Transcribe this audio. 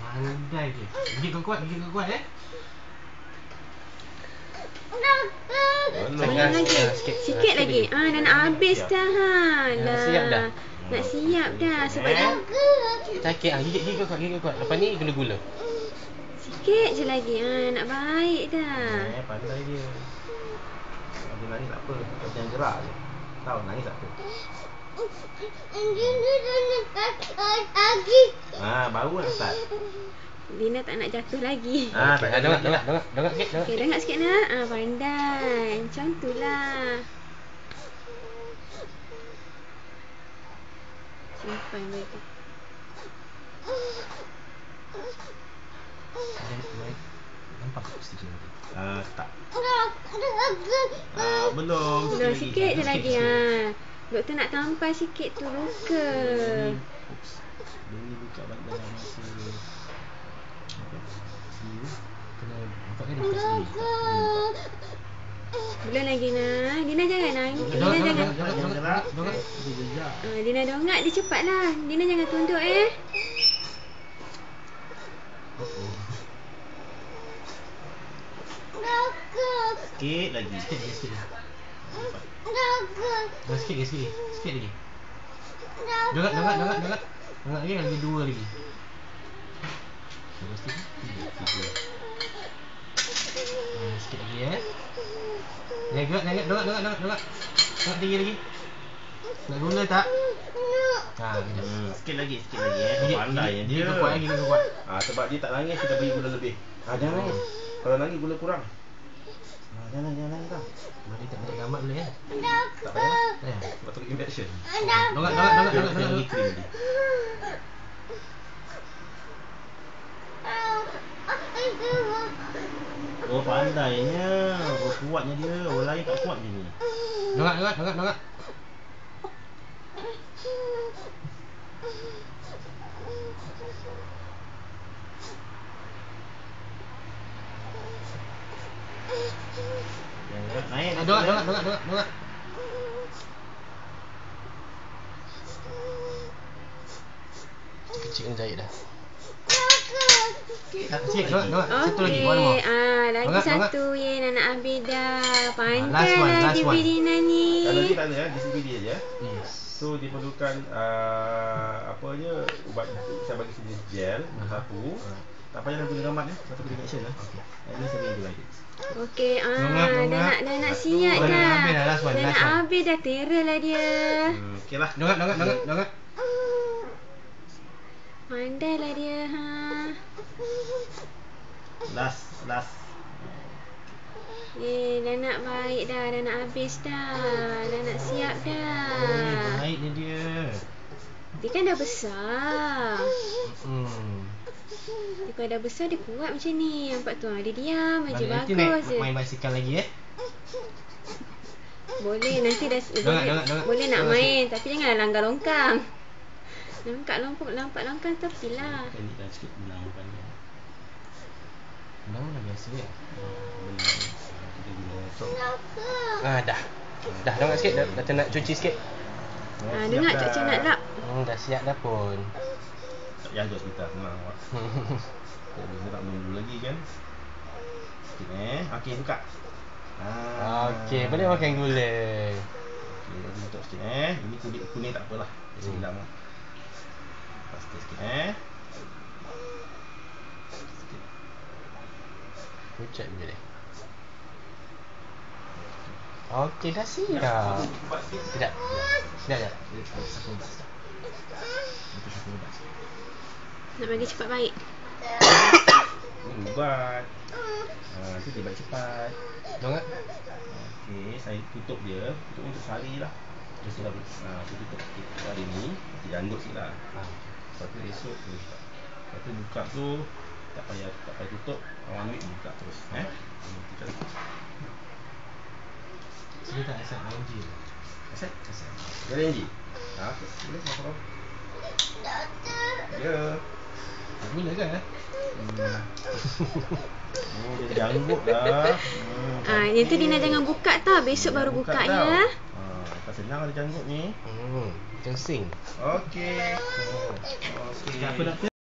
Pandai dia. Gigit kau kuat eh. Boleh lagi. Sikit lagi. Dah nak habis dah. Siap dah. Nak siap dah sebab Sakit gigit kau kuat. Lepas ni gula-gula. sikit je lagi. Nak baik dah. Pandai dia. Dia nangis tak apa. Kau jangan gerak je. Tahu nangis tak apa. Baru nak start. Dina tak nak jatuh lagi. Dongak sikit. Okey, dengak sikit nak. Pandai. Macam tu lah. Simpan bagi. Nampak stiker ni? Tak. Belum. Sikit je lagi. Doktor nak tampal sikit tu luka. Dia buka balik dalam masa Kena nampak kan dia buka sendiri. Belum lagi nak. Dina jangan nangis. Dina jangan. Dongak. Dia jejak. Dina dongak dia cepatlah. Dina jangan tunduk Sikit lagi. Sikit lagi. Dongak lagi 2 lagi. Lepas tu 3. Sikit lagi Dongak. Dongak tinggi lagi. Nak gula tak? Sikit lagi. Pandai dia. Gigit kuat. Sebab dia tak nangis, kita beri gula lebih. Jangan nangis. Kalau nangis gula kurang. Jangan nangis dah. Mari tak naik gambar dulu ya. Tak payah. Sebab tu infection. Dongak. Krim dia. Pandainya. Kuatnya dia. Orang lain tak kuat je ni. Dongak. Naik. Dongak. Kecil kan jahit dah. Sikit, dongak. Satu lagi, one more. Lagi satu. Nak habis dah. Pandai Last one. Dina ni. Kalau dia tak ada DCPD je. Yes. So dia perlukan ubat. Saya bagi sini gel satu. Tak payah guna gamat satu kali injection lah. Okey. Ini saya bagi lagi. Okey, dah nak siap dah. Dah nak habis dah, terror lah dia. Okeylah. Dongak. Pandai lah dia. Last. Dah nak baik dah, dah nak habis dah. Dah nak siap dah. Baik ni dia. Dia kan dah besar. Dia kalau dah besar dia kuat macam ni. Nampak tu, dia diam aja, bagus je. Main basikal lagi Boleh, nanti dah Dongak. boleh nak main. Tapi janganlah langgar longkang. Nampak longkang tepilah. Ini dah sikit benang panjang. Benang dah biasa ya. Dah dongak sikit. Dah nak cuci sikit. Dengar Cik nak lap. Dah siap dah pun. Tak payah ke hospital, senang awak. Dia tak menunggu lagi kan. Sikit Okey, buka. Okey, boleh makan gula. Okey, dah tutup sikit Ini kuning tak apalah. Silam lah. Pasti sikit sikit. Pucat je dia. Okey, dah siap. Tidak. Nak bagi cepat baik. Ubat. Itu dia baik cepat. Dongak. Okey, saya tutup dia. Tutup untuk sehari lah. Saya tutup sikit hari ni. Nanti jandut sikit lah. Lepas tu esok tu. Lepas tu buka tu tak payah tutup. 1 week buka terus. Sini tak asap LNG. Asap? Dia LNG? Boleh makan. Ya. Tak gula kan? Dia janggut dah. Yang tu Dina jangan buka tau. Besok baru buka ya. Tak senang ada janggut ni. Macam sing. Okey. Cakap apa doktor?